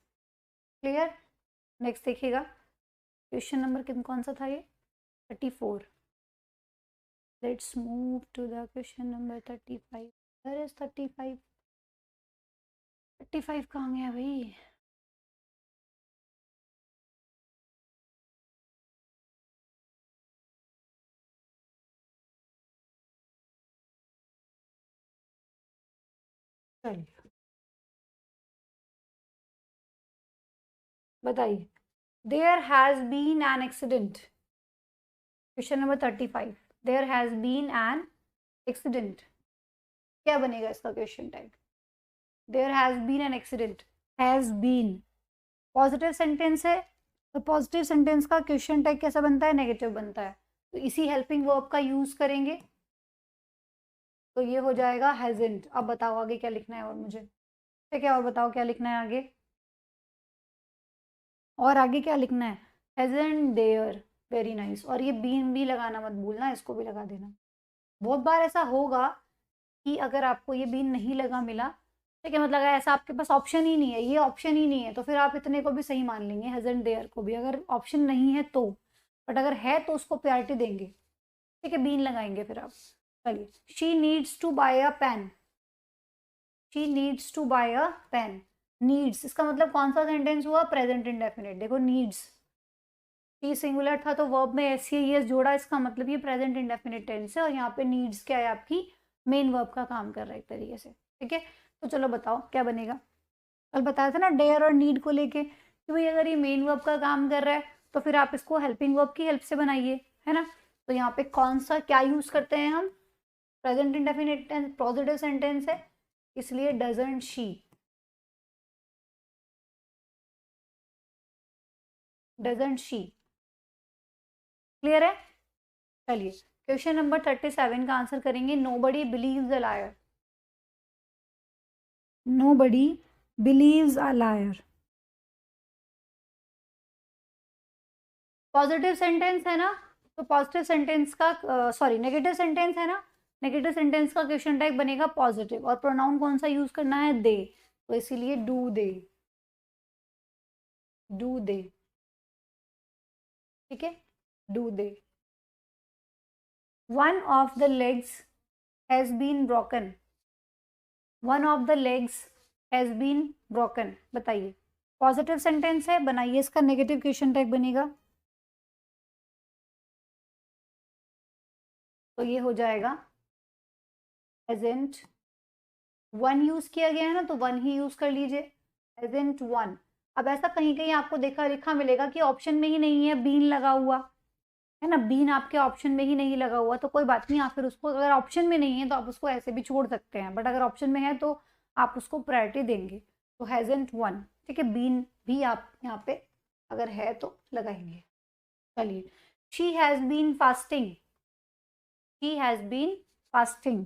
Clear. Next देखिएगा, क्वेश्चन नंबर किन कौन सा था ये, 34। Let's move to the question number 35, where is 35, 35 कहाँ गया भाई, चलिए बताइए, there has been an accident, question number 35, there has been an accident, क्या बनेगा इसका question tag, there has been an accident, has been positive sentence है, तो पॉजिटिव सेंटेंस का क्वेश्चन टैग कैसा बनता है, नेगेटिव बनता है, तो इसी हेल्पिंग वर्ब का यूज करेंगे, तो ये हो जाएगा हैजंट। अब बताओ आगे क्या लिखना है और मुझे, ठीक है, और बताओ क्या लिखना है आगे, और आगे क्या लिखना है, हैजंट देयर, वेरी नाइस, और ये बीन भी लगाना मत भूलना, इसको भी लगा देना। बहुत बार ऐसा होगा कि अगर आपको ये बीन नहीं लगा मिला, ठीक है, मतलब अगर ऐसा आपके पास ऑप्शन ही नहीं है, ये ऑप्शन ही नहीं है, तो फिर आप इतने को भी सही मान लेंगे, हैजंट देयर को भी, अगर ऑप्शन नहीं है तो, बट अगर है तो उसको प्रायोरिटी देंगे, ठीक है, बीन लगाएंगे फिर आप। चलिए, she needs to buy a pen, she needs to buy a pen, needs इसका मतलब कौन सा सेंटेंस हुआ, प्रेजेंट इंडेफिनिट, देखो नीड्स, टी सिंगुलर था तो वर्ब में एस सी एस जोड़ा, इसका मतलब ये प्रेजेंट इंडेफिनिट टेंस है, और यहाँ पे नीड्स क्या है, आपकी मेन वर्ब का काम कर रहा है एक तरीके से, ठीक है। तो चलो बताओ क्या बनेगा, कल बताया था ना डेयर और नीड को लेके, कि भाई अगर ये मेन वर्ब का काम कर रहा है तो फिर आप इसको हेल्पिंग वर्ब की हेल्प से बनाइए, है ना। तो यहाँ पे कौन सा क्या यूज करते हैं हम, present indefinite tense, positive sentence है, इसलिए doesn't she, doesn't she. Clear है। चलिए क्वेश्चन नंबर 37 का आंसर करेंगे, nobody believes a liar, nobody believes a liar, positive sentence है ना, तो पॉजिटिव सेंटेंस का सॉरी नेगेटिव सेंटेंस है ना, नेगेटिव सेंटेंस का क्वेश्चन टैग बनेगा पॉजिटिव, और प्रोनाउन कौन सा यूज करना है, दे, तो इसीलिए डू दे, डू दे, ठीक है, do they. One of the legs has been broken, one of the legs has been broken, बताइए, पॉजिटिव सेंटेंस है, बनाइए इसका नेगेटिव क्वेश्चन टैग बनेगा, तो ये हो जाएगा hasn't, वन यूज किया गया है ना, तो वन ही यूज कर लीजिए, hasn't वन। अब ऐसा कहीं कहीं आपको देखा लिखा मिलेगा कि ऑप्शन में ही नहीं है, बीन लगा हुआ है ना, बीन आपके ऑप्शन में ही नहीं लगा हुआ, तो कोई बात नहीं, आप फिर उसको, अगर ऑप्शन में नहीं है तो आप उसको ऐसे भी छोड़ सकते हैं, बट अगर ऑप्शन में है तो आप उसको प्रायोरिटी देंगे, तो hasn't वन, ठीक है, बीन भी आप यहाँ पे अगर है तो लगाएंगे। चलिए, she has been fasting, she has been fasting,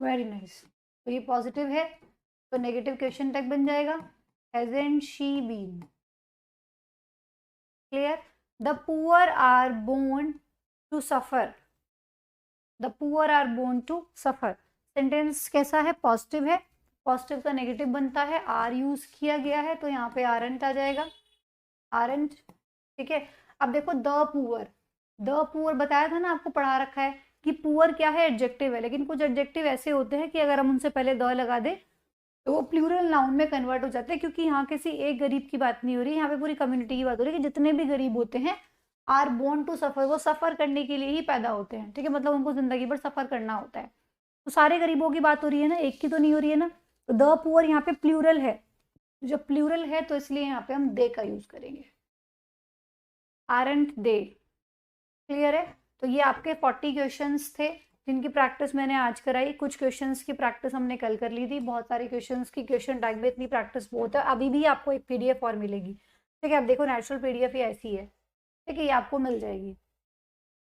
very nice, तो ये पॉजिटिव है, तो नेगेटिव क्वेश्चन टैग बन जाएगा hasn't she been, clear. The poor are born to suffer, the poor are born to suffer, sentence कैसा है, positive है, positive का नेगेटिव बनता है, आर यूज किया गया है, तो यहाँ पे आरंट आ जाएगा, आरंट, ठीक है। अब देखो द पुअर बताया था ना, आपको पढ़ा रखा है कि पुअर क्या है, एडजेक्टिव है, लेकिन कुछ एडजेक्टिव ऐसे होते हैं कि अगर हम उनसे पहले द लगा दे तो वो प्लूरल नाउन में कन्वर्ट हो जाते हैं, क्योंकि यहाँ किसी एक गरीब की बात नहीं हो रही, यहाँ पे पूरी कम्युनिटी की बात हो रही है कि जितने भी गरीब होते हैं आर बोर्न टू सफर, वो सफर करने के लिए ही पैदा होते हैं, ठीक है, मतलब उनको जिंदगी भर सफर करना होता है, तो सारे गरीबों की बात हो रही है ना, एक की तो नहीं हो रही है ना, तो द पुअर यहाँ पे प्लूरल है, जब प्लूरल है तो इसलिए यहाँ पे हम दे का यूज करेंगे, आरंट दे, क्लियर है। तो ये आपके 40 क्वेश्चंस थे जिनकी प्रैक्टिस मैंने आज कराई, कुछ क्वेश्चंस की प्रैक्टिस हमने कल कर ली थी, बहुत सारे क्वेश्चंस की क्वेश्चन टैग में इतनी प्रैक्टिस बहुत है, अभी भी आपको एक पीडीएफ और मिलेगी, ठीक है, आप देखो नेचुरल पीडीएफ ही ऐसी है, ठीक है, ये आपको मिल जाएगी।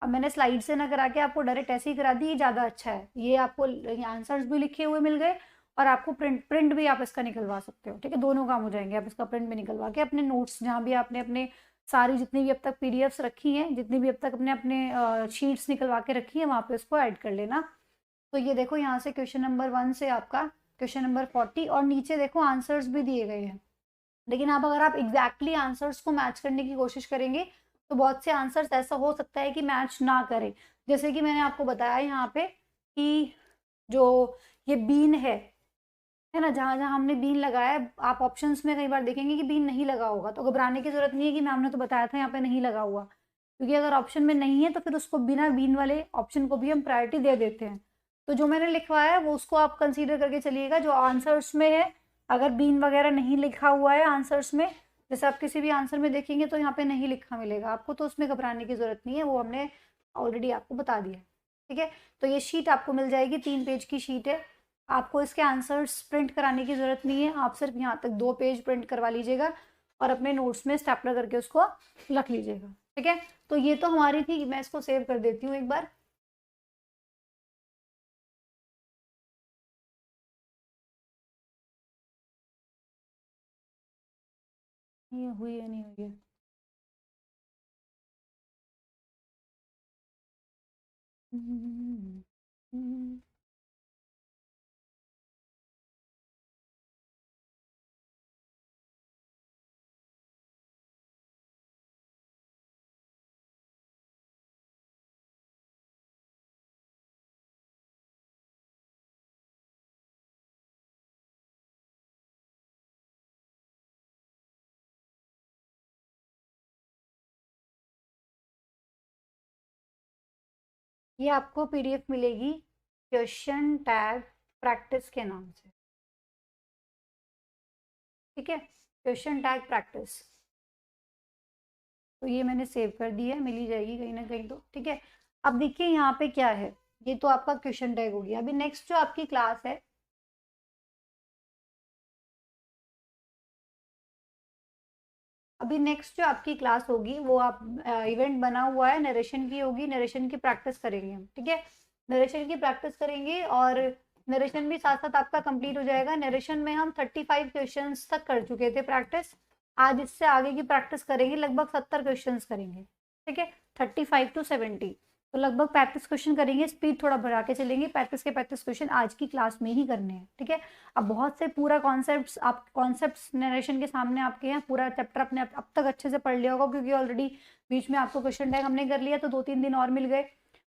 अब मैंने स्लाइड से ना करा के आपको डायरेक्ट ऐसे ही करा दी, ये ज़्यादा अच्छा है, ये आपको आंसर्स भी लिखे हुए मिल गए, और आपको प्रिंट भी आप इसका निकलवा सकते हो, ठीक है, दोनों काम हो जाएंगे, आप इसका प्रिंट भी निकलवा के अपने नोट्स जहाँ भी आपने अपने सारी जितनी भी अब तक पीडीएफ्स रखी हैं, जितनी भी अब तक अपने अपने शीट्स निकलवा के रखी है, वहाँ पे उसको ऐड कर लेना। तो ये देखो यहाँ से क्वेश्चन नंबर 1 से आपका क्वेश्चन नंबर 40, और नीचे देखो आंसर्स भी दिए गए हैं, लेकिन आप अगर आप एग्जैक्टली आंसर्स को मैच करने की कोशिश करेंगे तो बहुत से आंसर्स ऐसा हो सकता है कि मैच ना करें, जैसे कि मैंने आपको बताया यहाँ पे कि जो ये बीन है ना, जहाँ जहाँ हमने बीन लगाया है, आप ऑप्शंस में कई बार देखेंगे कि बीन नहीं लगा होगा, तो घबराने की जरूरत नहीं है कि मैम ने तो बताया था यहाँ पे नहीं लगा हुआ, क्योंकि अगर ऑप्शन में नहीं है तो फिर उसको बिना बीन वाले ऑप्शन को भी हम प्रायोरिटी दे देते हैं, तो जो मैंने लिखवाया है वो उसको आप कंसीडर करके चलिएगा, जो आंसर्स में है अगर बीन वगैरह नहीं लिखा हुआ है आंसर्स में, जैसे आप किसी भी आंसर में देखेंगे तो यहाँ पे नहीं लिखा मिलेगा आपको, तो उसमें घबराने की जरूरत नहीं है, वो हमने ऑलरेडी आपको बता दिया, ठीक है। तो ये शीट आपको मिल जाएगी, 3 पेज की शीट है, आपको इसके आंसर्स प्रिंट कराने की ज़रूरत नहीं है, आप सिर्फ यहाँ तक 2 पेज प्रिंट करवा लीजिएगा और अपने नोट्स में स्टेपलर करके उसको रख लीजिएगा, ठीक है। तो ये तो हमारी थी, मैं इसको सेव कर देती हूँ एक बार, ये हुई है नहीं हुई है, हम्म, हम्म, ये आपको पीडीएफ मिलेगी क्वेश्चन टैग प्रैक्टिस के नाम से, ठीक है, क्वेश्चन टैग प्रैक्टिस, तो ये मैंने सेव कर दी है, मिल ही जाएगी कहीं ना कहीं, तो ठीक है। अब देखिए यहाँ पे क्या है, ये तो आपका क्वेश्चन टैग हो गया, अभी नेक्स्ट जो आपकी क्लास है अभी नेक्स्ट जो आपकी क्लास होगी वो आप इवेंट बना हुआ है, नरेशन की होगी, नरेशन की प्रैक्टिस करेंगे हम, ठीक है। नरेशन की प्रैक्टिस करेंगे और नरेशन भी साथ साथ आपका कंप्लीट हो जाएगा। नरेशन में हम 35 क्वेश्चंस तक कर चुके थे प्रैक्टिस। आज इससे आगे की प्रैक्टिस करेंगे, लगभग 70 क्वेश्चंस करेंगे, ठीक है। 35 टू 70 तो लगभग 35 क्वेश्चन करेंगे। स्पीड थोड़ा बढ़ा के चलेंगे, 35 के 35 क्वेश्चन आज की क्लास में ही करने हैं, ठीक है। अब बहुत से पूरा कॉन्सेप्ट्स नरेशन के सामने आपके हैं, पूरा चैप्टर अपने अब तक अच्छे से पढ़ लिया होगा, क्योंकि ऑलरेडी बीच में आपको क्वेश्चन टैग हमने कर लिया, तो 2-3 दिन और मिल गए।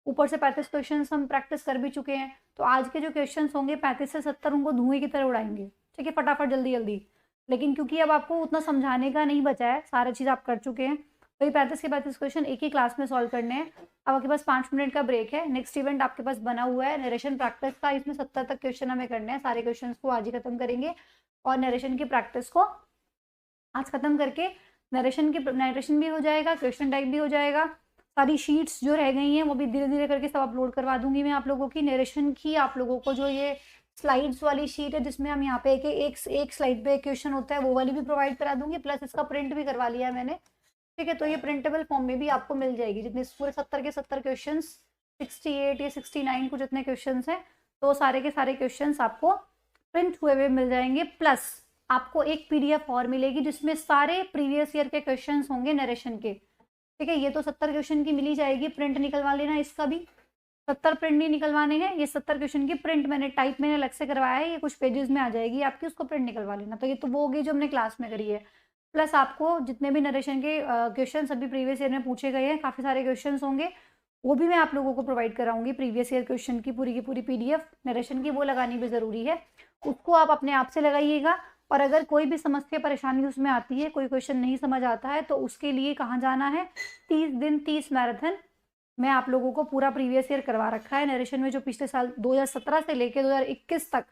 ऊपर से 35 क्वेश्चन हम प्रैक्टिस कर भी चुके हैं, तो आज के जो क्वेश्चन होंगे 35 से 70 उनको धुएं की तरह उड़ाएंगे, ठीक है, फटाफट जल्दी जल्दी। लेकिन क्योंकि अब आपको उतना समझाने का नहीं बचा है, सारा चीज़ आप कर चुके हैं, तो ये 35 के 35 क्वेश्चन एक ही क्लास में सॉल्व करने हैं। अब आपके पास 5 मिनट का ब्रेक है। नेक्स्ट इवेंट आपके पास बना हुआ है नरेशन प्रैक्टिस का, इसमें 70 तक क्वेश्चन हमें करने हैं। सारे क्वेश्चन को आज ही खत्म करेंगे और नरेशन की प्रैक्टिस को आज खत्म करके नरेशन भी हो जाएगा, क्वेश्चन टाइप भी हो जाएगा। सारी शीट्स जो रह गई हैं वो भी धीरे धीरे करके सब अपलोड करवा दूंगी मैं आप लोगों की। नरेशन की आप लोगों को जो ये स्लाइड्स वाली शीट है जिसमें हम यहाँ पे एक स्लाइड पे क्वेश्चन होता है, वो वाली भी प्रोवाइड करा दूंगी, प्लस इसका प्रिंट भी करवा लिया है मैंने, ठीक है। तो ये प्रिंटेबल फॉर्म में भी आपको मिल जाएगी, जितने पूरे 70 के 70 क्वेश्चन, 68 या 69 कुछ जितने क्वेश्चन हैं, तो सारे के सारे क्वेश्चन आपको प्रिंट हुए हुए मिल जाएंगे। प्लस आपको एक PDF और मिलेगी जिसमें सारे प्रीवियस ईयर के क्वेश्चन होंगे नरेशन के, ठीक है। ये तो 70 क्वेश्चन की मिली जाएगी, प्रिंट निकलवा लेना इसका भी। 70 प्रिंट नहीं निकलवाने हैं, ये 70 क्वेश्चन की प्रिंट मैंने अलग से करवाया है, ये कुछ पेजेस में आ जाएगी आपकी, उसको प्रिंट निकलवा लेना। तो ये तो वो होगी जो हमने क्लास में करी है। प्लस आपको जितने भी नरेशन के क्वेश्चन अभी प्रीवियस ईयर में पूछे गए हैं, काफ़ी सारे क्वेश्चन होंगे, वो भी मैं आप लोगों को प्रोवाइड कराऊंगी। प्रीवियस ईयर क्वेश्चन की पूरी PDF नरेशन की वो लगानी भी ज़रूरी है, उसको आप अपने आप से लगाइएगा। और अगर कोई भी समस्या परेशानी उसमें आती है, कोई क्वेश्चन नहीं समझ आता है, तो उसके लिए कहाँ जाना है, 30 दिन 30 मैराथन मैं आप लोगों को पूरा प्रीवियस ईयर करवा रखा है नरेशन में। जो पिछले साल 2017 से लेके 2021 तक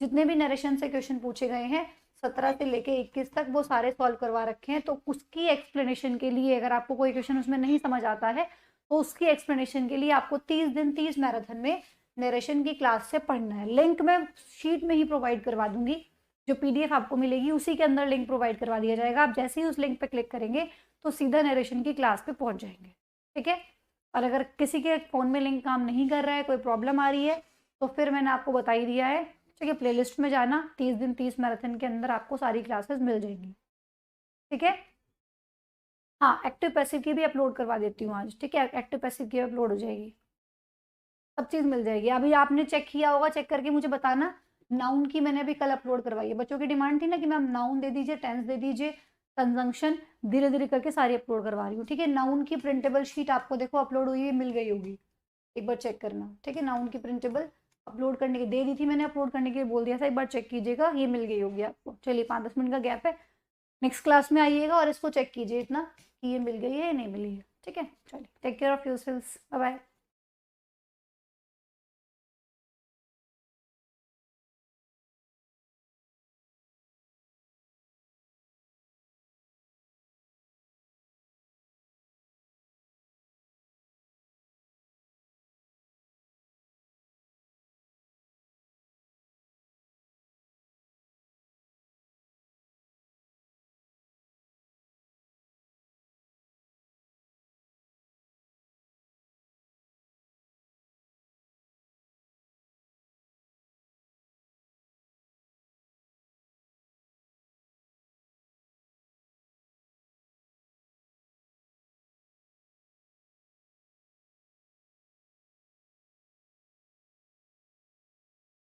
जितने भी नरेशन से क्वेश्चन पूछे गए हैं, 17 से लेके 21 तक, वो सारे सॉल्व करवा रखे हैं। तो उसकी एक्सप्लेनेशन के लिए अगर आपको कोई क्वेश्चन उसमें नहीं समझ आता है, तो उसकी एक्सप्लेनेशन के लिए आपको 30 दिन 30 मैराथन में नरेशन की क्लास से पढ़ना है। लिंक मैं शीट में ही प्रोवाइड करवा दूंगी, जो PDF आपको मिलेगी उसी के अंदर लिंक प्रोवाइड करवा दिया जाएगा। आप जैसे ही उस लिंक पे क्लिक करेंगे तो सीधा नरेशन की क्लास पे पहुंच जाएंगे, ठीक है। और अगर किसी के फ़ोन में लिंक काम नहीं कर रहा है, कोई प्रॉब्लम आ रही है, तो फिर मैंने आपको बता ही दिया है, ठीक है। प्लेलिस्ट में जाना, 30 दिन 30 मैराथन के अंदर आपको सारी क्लासेस मिल जाएंगी, ठीक है। हाँ, एक्टिव पैसिव की भी अपलोड करवा देती हूँ आज, ठीक है। एक्टिव पैसिव की अपलोड हो जाएगी, सब चीज़ मिल जाएगी। अभी आपने चेक किया होगा, चेक करके मुझे बताना। नाउन की मैंने अभी कल अपलोड करवाई है, बच्चों की डिमांड थी ना कि मैम नाउन दे दीजिए, टेंस दे दीजिए, कंजंक्शन, धीरे धीरे करके सारी अपलोड करवा रही हूँ, ठीक है। नाउन की प्रिंटेबल शीट आपको देखो अपलोड हुई है, मिल गई होगी, एक बार चेक करना, ठीक है। नाउन की प्रिंटेबल अपलोड करने की दे दी थी मैंने, अपलोड करने के लिए बोल दिया था, एक बार चेक कीजिएगा, ये मिल गई होगी आपको। चलिए 5-10 मिनट का गैप है, नेक्स्ट क्लास में आइएगा और इसको चेक कीजिए इतना कि ये मिल गई है या नहीं मिली है, ठीक है। चलिए, take care of yourselves, bye bye.